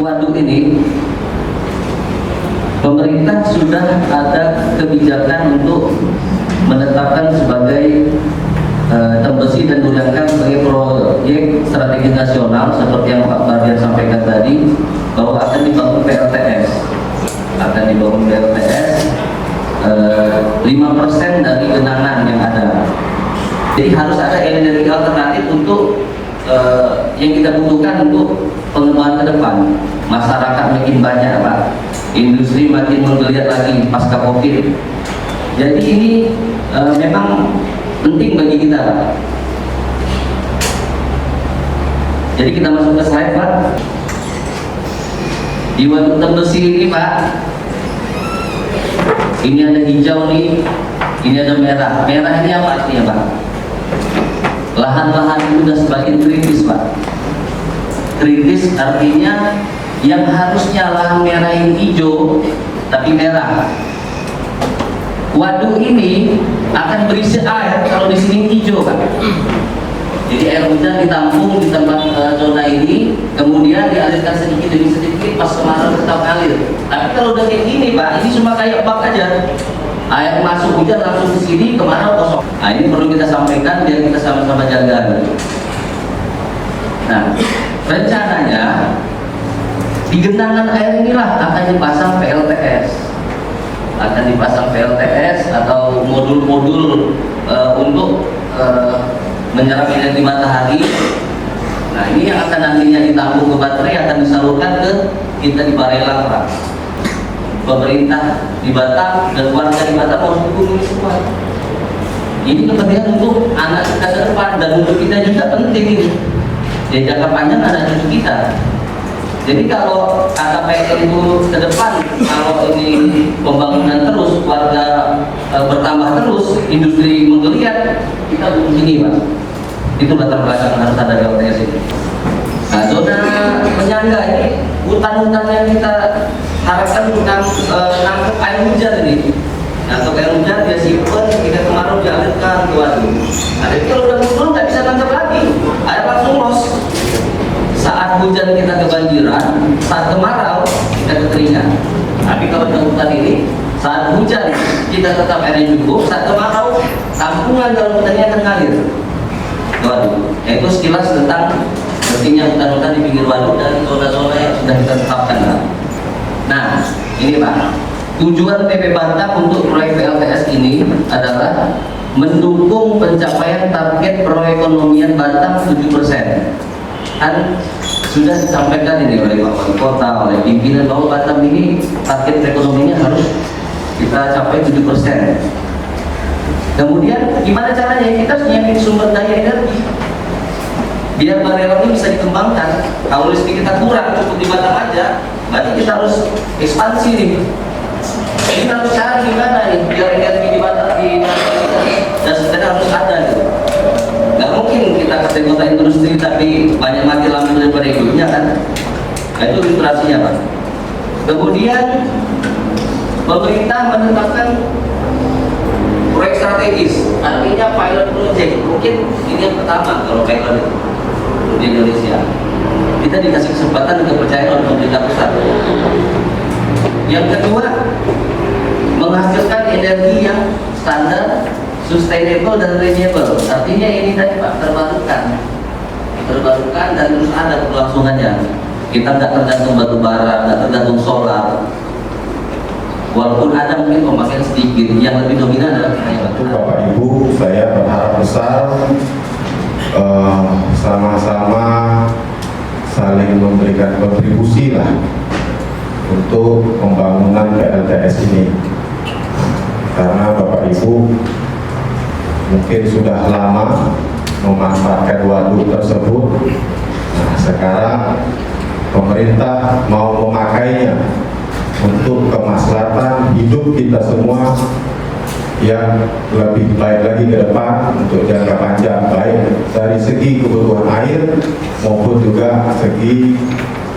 waduk ini pemerintah sudah ada kebijakan untuk menetapkan sebagai Tembesi dan Duriankan sebagai proyek strategi nasional seperti yang Pak Bardian sampaikan tadi, bahwa akan dibangun PLTS, 5% dari genangan yang ada. Jadi harus ada energi alternatif untuk yang kita butuhkan untuk pengembangan ke depan. Masyarakat makin banyak, Pak, industri makin menggeliat lagi pasca Covid. Jadi ini memang penting bagi kita, Pak. Jadi kita masuk ke slide, Pak. Di Waduk Tembesi ini, Pak, ini ada hijau nih, ini ada merah. Merah ini apa artinya, Pak? Lahan-lahan itu sudah semakin kritis, Pak. Kritis artinya yang harusnya lahan merah ini hijau, tapi merah. Waduk ini akan berisi air kalau di sini hijau, Pak. Jadi air hujan ditampung di tempat zona ini, kemudian dialirkan sedikit demi sedikit, pas kemarau tetap ngalir. Tapi kalau udah kayak gini, Pak, ini cuma kayak bak aja. Air masuk hujan langsung ke sini, kemarau kosong. Nah, ini perlu kita sampaikan biar kita sama-sama jaga. Nah, rencananya di genangan air inilah akan dipasang PLTS. Atau modul-modul untuk menyerap energi matahari. Nah, ini yang akan nantinya ditampung ke baterai, akan disalurkan ke kita di Barelang, Pak. Pemerintah di Batam dan warga di Batam harus dukung ini semua. Ini kepentingan untuk anak kita ke depan dan untuk kita juga penting ini. Di jangka panjang anak cucu kita. Jadi kalau KKPN itu ke depan, kalau ini pembangunan terus, warga bertambah terus, industri menggeliat, kita butuh ini, Pak. Itu latar belakang harus ada PLTS ini. Nah, zona penyangga ini, hutan-hutan yang kita harapkan nangkep air hujan ini. Nangkep air hujan, dia simpen, kita kemarau dialirkan ke waduk. Nah, jadi kalau udah turun nggak bisa nangkep lagi, air langsung los. Saat hujan kita kebanjiran, saat kemarau kita kekeringan. Tapi kalau di hutan ini, saat hujan kita tetap airnya cukup, saat kemarau tampungan dalam hutannya akan ngalir. Waduh, itu sekilas tentang pentingnya hutan-hutan di pinggir waduk dan zona-zona yang sudah kita tetapkan. Nah, ini, Pak, tujuan PP Batam untuk proyek PLTS ini adalah mendukung pencapaian target perekonomian Batam 7%. Kan sudah disampaikan ini oleh Pak Wali Kota, oleh pimpinan bahwa Batam ini target perekonomiannya harus kita capai 7%. Kemudian gimana caranya? Kita harus nyiapin sumber daya energi biar Barelang ini bisa dikembangkan. Kalau listrik kita kurang, cukup di Batam aja, berarti kita harus ekspansi nih. Kita harus cari gimana nih biar energi di Batam dan sebenarnya harus ada gitu. Nggak mungkin kita ke kota industri tapi banyak mati lampu daripada hidupnya, kan? Nah, itu ilustrasinya, Pak. Kemudian pemerintah menetapkan proyek strategis, artinya pilot project. Mungkin ini yang pertama kalau pilot di Indonesia. Kita dikasih kesempatan dan kepercayaan oleh pemerintah pusat. Yang kedua, menghasilkan energi yang standar, sustainable dan renewable. Artinya ini tadi, Pak, terbarukan dan terus ada kelangsungannya. Kita nggak tergantung batu bara, nggak tergantung solar. Walaupun ada mungkin pemakaian sedikit, yang lebih dominan adalah itu. Bapak Ibu, saya berharap besar sama-sama saling memberikan kontribusi lah untuk pembangunan PLTS ini. Karena Bapak Ibu mungkin sudah lama memanfaatkan waduk tersebut. Nah, sekarang pemerintah mau memakainya untuk kemaslahatan hidup kita semua yang lebih baik lagi ke depan untuk jangka panjang, baik dari segi kebutuhan air maupun juga segi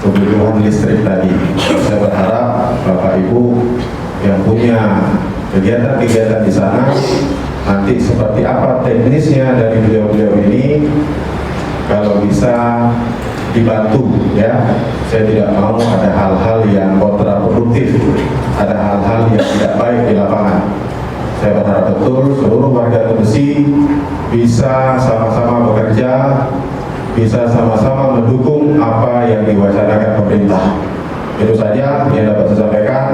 kebutuhan listrik tadi. Saya berharap Bapak Ibu yang punya kegiatan-kegiatan di sana, nanti seperti apa teknisnya dari beliau-beliau ini, kalau bisa dibantu ya. Saya tidak mau ada hal-hal yang kontraproduktif, ada hal-hal yang tidak baik di lapangan. Saya berharap betul seluruh warga Tembesi bisa sama-sama bekerja, bisa sama-sama mendukung apa yang diwacanakan pemerintah. Itu saja yang dapat saya sampaikan.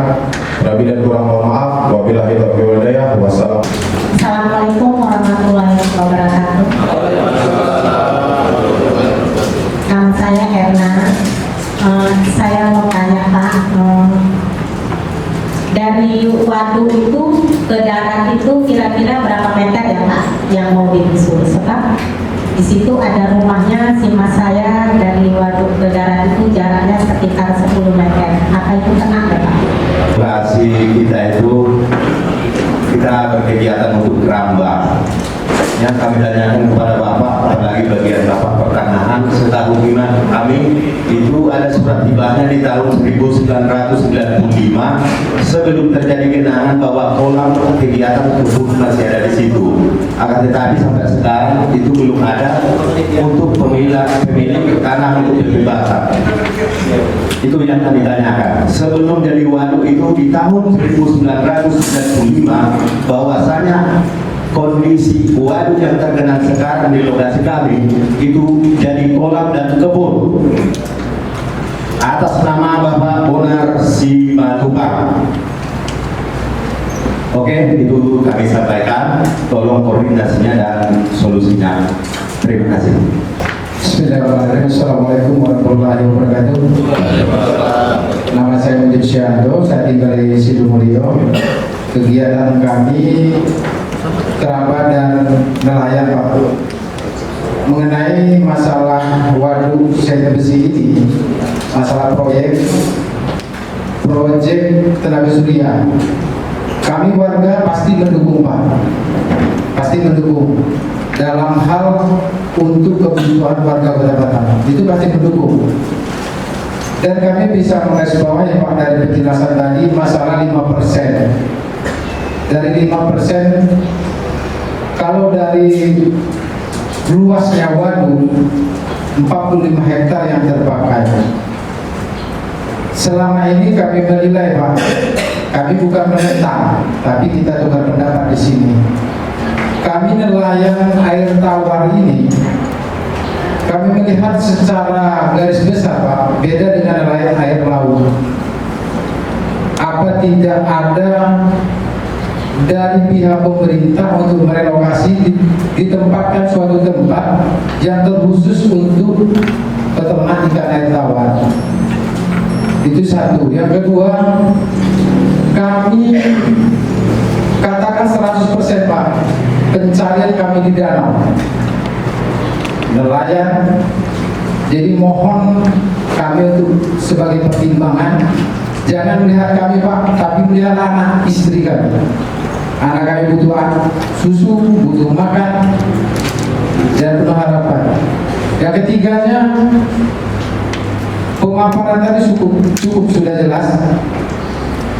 Lebih dan kurang mohon maaf. Wabillahi taufiq wal hidayah. Wassalam. Assalamualaikum warahmatullahi wabarakatuh. Nama saya Erna. Saya mau tanya Pak, dari waduk itu ke darat itu kira-kira berapa meter ya Pak yang mau digusur? Sebab di situ ada rumahnya si mas saya, dari waduk ke darat itu jaraknya sekitar 10 meter. Apa itu kena ya Pak? Lokasi kita itu kita berkegiatan untuk keramba. Yang kami tanyakan kepada Bapak, apalagi bagian Bapak pertanahan, setahu kami itu ada surat hibahnya di tahun 1995 sebelum terjadi genangan bahwa kolam kegiatan tersebut masih ada di situ. Akan tetapi sampai sekarang itu belum ada untuk pemilik tanah untuk pembebasan. Itu yang kami tanyakan. Sebelum jadi waduk itu di tahun 1995 bahwasanya kondisi waduk yang tergenang sekarang di lokasi kami itu jadi kolam dan kebun atas nama Bapak Bonar Simatupang. Oke, itu kami sampaikan. Tolong koordinasinya dan solusinya. Terima kasih. Bismillahirrahmanirrahim. Assalamualaikum warahmatullahi wabarakatuh. Nama saya Mujib Syanto, saya tinggal di Sidumulyo. Kegiatan kami keramba dan nelayan Pak, mengenai masalah waduk Sete Besi ini, masalah proyek tenaga surya, kami warga pasti mendukung Pak, pasti mendukung dalam hal untuk kebutuhan warga Kota Batam, itu pasti mendukung. Dan kami bisa menggarisbawahi Pak dari penjelasan tadi masalah 5%. Dari 5%, kalau dari luasnya waduk 45 hektar yang terpakai. Selama ini kami menilai Pak, kami bukan menentang, tapi kita tukar pendapat di sini. Kami nelayan air tawar ini, kami melihat secara garis besar Pak, beda dengan nelayan air laut. Apa tidak ada dari pihak pemerintah untuk merelokasi ditempatkan suatu tempat yang terkhusus untuk peternak ikan air tawar? Itu satu. Yang kedua, kami katakan 100% Pak, pencarian kami di danau nelayan. Jadi mohon kami untuk sebagai pertimbangan, jangan melihat kami Pak, tapi melihat anak istri kami. Anak kami butuh susu, butuh makan, dan penuh harapan. Yang ketiganya, pemaparan tadi cukup sudah jelas.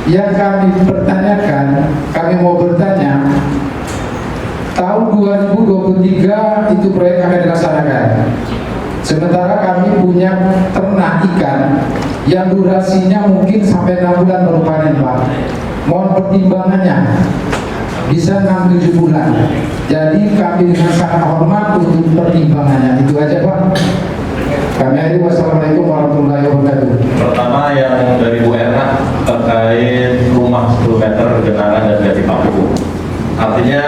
Yang kami pertanyakan, kami mau bertanya, tahun 2023 itu proyek akan dilaksanakan. Sementara kami punya ternak ikan yang durasinya mungkin sampai 6 bulan baru panen Pak. Mohon pertimbangannya, bisa 6-7 bulan. Jadi kami dengan sangat hormat untuk pertimbangannya. Itu aja Pak. Kami akhiri. Wassalamualaikum warahmatullahi wabarakatuh. Pertama yang dari Bu Erna terkait rumah 10 meter genangan dan gaji paku. Artinya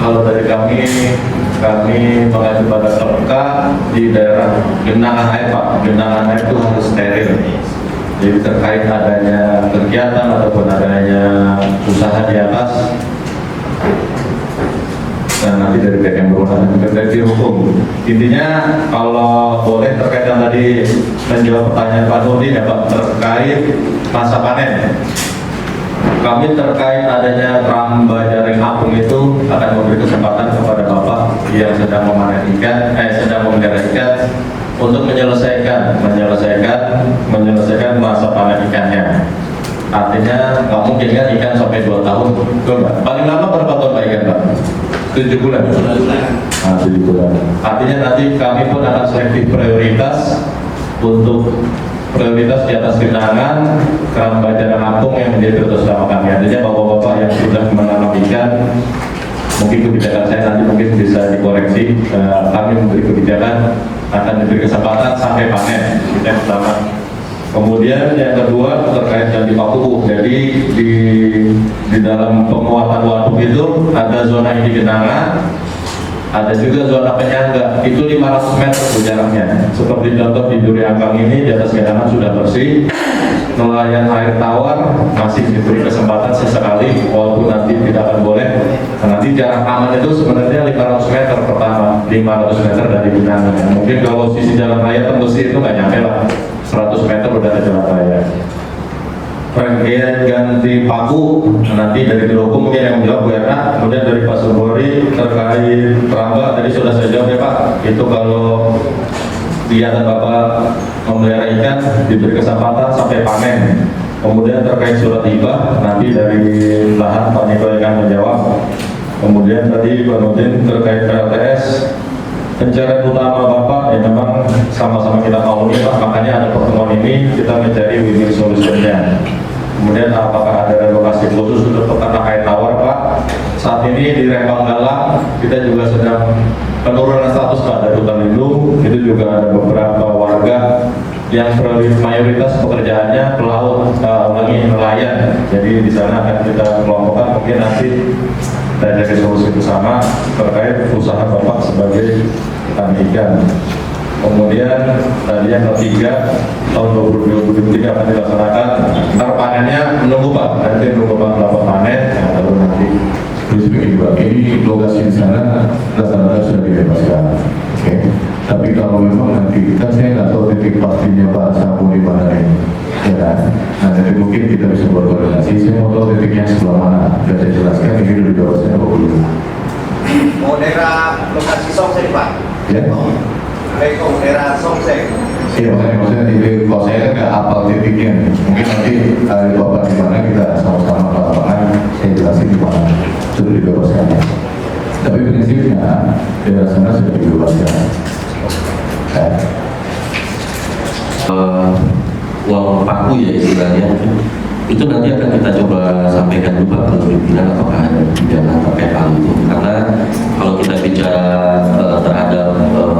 kalau dari kami mengacu pada SOPKA di daerah genangan air Pak. Genangan air itu harus steril. Jadi terkait adanya kegiatan ataupun adanya usaha di atas, dan nanti dari pihak yang berwenang juga dari hukum. Intinya kalau boleh terkait yang tadi menjawab pertanyaan Pak Nurdin ya Pak, terkait masa panen. Kami terkait adanya keramba jaring apung itu akan memberi kesempatan kepada Bapak yang sedang memanen ikan, sedang memelihara ikan, untuk menyelesaikan masa panen ikannya. Artinya nggak mungkin kan ikan sampai 2 tahun, betul nggak? Paling lama berapa tahun Pak ikan Pak? 7 bulan. Nah, 7 bulan. Artinya nanti kami pun akan selektif prioritas untuk prioritas di atas genangan keran baja dan apung yang menjadi prioritas utama kami. Artinya bapak-bapak yang sudah menanam ikan, mungkin kebijakan saya nanti mungkin bisa dikoreksi. Kami memberi kebijakan akan diberi kesempatan sampai panen, itu yang pertama. Kemudian yang kedua terkait dengan di Paku. Jadi di dalam penguatan waduk itu ada zona inti genangan, ada juga zona penyangga. Itu 500 meter jaraknya. Seperti contoh di Duri Angkang ini di atas genangan sudah bersih. Nelayan air tawar masih diberi kesempatan sesekali, walaupun nanti tidak akan boleh. Nanti jarak aman itu sebenarnya 500 meter pertama, 500 meter dari genangan. Mungkin kalau sisi jalan raya tembesi itu nggak nyampe lah. 100 meter udah ada jalan raya. Rangkaian ganti paku nanti dari Biroku mungkin yang menjawab Bu Erna, kemudian dari Pak Subori terkait Ramba tadi sudah saya jawab ya Pak. Itu kalau dia dan Bapak memelihara ikan diberi kesempatan sampai panen. Kemudian terkait surat hibah nanti dari lahan Pak Niko yang menjawab. Kemudian tadi Pak Nudin terkait PLTS. Pencarian utama Bapak ya memang sama-sama kita mau nih Pak, makanya ada pertemuan ini kita mencari win-win solutionnya. Kemudian apakah ada relokasi khusus untuk peternak air tawar Pak? Saat ini di Rembang Galang kita juga sedang penurunan status Pak dari hutan lindung. Itu juga ada beberapa warga yang mayoritas pekerjaannya pelaut, nelayan. Jadi di sana akan kita kelompokkan mungkin nanti dan dari solusi bersama terkait usaha Bapak sebagai petani ikan. Kemudian tadi yang ketiga tahun 2023 akan dilaksanakan. Ntar panennya menunggu Pak, nanti menunggu Pak dapat panen, lalu nanti. Terus begini Pak, ini lokasi di sana rata-rata sudah dibebaskan. Oke. Tapi kalau memang nanti kita saya nggak tahu titik pastinya Pak Samu di mana ini. Ya kan? Nah, jadi mungkin kita bisa berkoordinasi. Saya mau tahu titiknya sebelah mana. Sudah saya jelaskan ini dulu jawabnya apa belum. Mau daerah lokasi Songseng Pak? Ya. Rekong daerah Songseng. Iya, maksudnya di kalau saya kan nggak hafal titiknya. Mungkin nanti dari Bapak di mana kita sama-sama ke lapangan. Saya jelasin di mana sudah dibebaskan. Tapi prinsipnya daerah sana sudah dibebaskan. Uang paku ya istilahnya, itu nanti akan kita coba sampaikan juga ke pimpinan apakah ada pidana terkait hal itu. Karena kalau kita bicara terhadap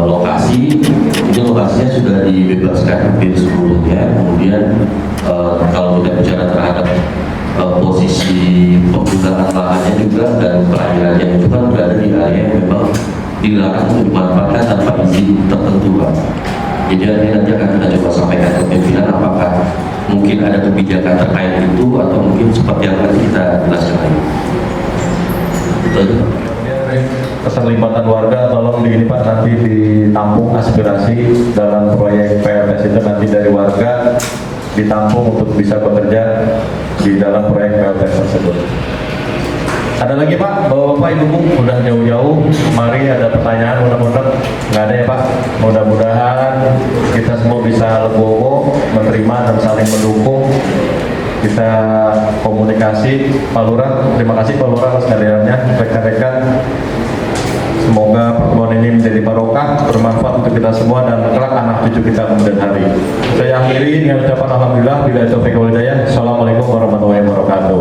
lokasi, ini lokasinya sudah dibebaskan hampir sebelumnya. Kemudian kalau kita bicara terhadap posisi penggunaan lahannya juga dan perairannya itu kan berada di area yang memang dilarang untuk dimanfaatkan tanpa izin tertentu Pak. Jadi nanti akan kita coba sampaikan ke pimpinan apakah mungkin ada kebijakan terkait itu atau mungkin seperti apa nanti kita jelaskan lagi. Betul. Keterlibatan warga tolong di ini Pak nanti ditampung aspirasi dalam proyek PLTS itu nanti dari warga ditampung untuk bisa bekerja di dalam proyek PLTS tersebut. Ada lagi Pak, Bapak Ibu udah jauh-jauh, mari ada pertanyaan mudah-mudahan nggak ada ya Pak. Mudah-mudahan kita semua bisa legowo, menerima dan saling mendukung. Kita komunikasi, Pak Lurah, terima kasih Pak Lurah atas kehadirannya, rekan-rekan. Semoga pertemuan ini menjadi barokah, bermanfaat untuk kita semua dan kelak anak cucu kita kemudian hari. Saya akhiri dengan ucapan alhamdulillah, bila taufiq wal hidayah. Assalamualaikum warahmatullahi wabarakatuh.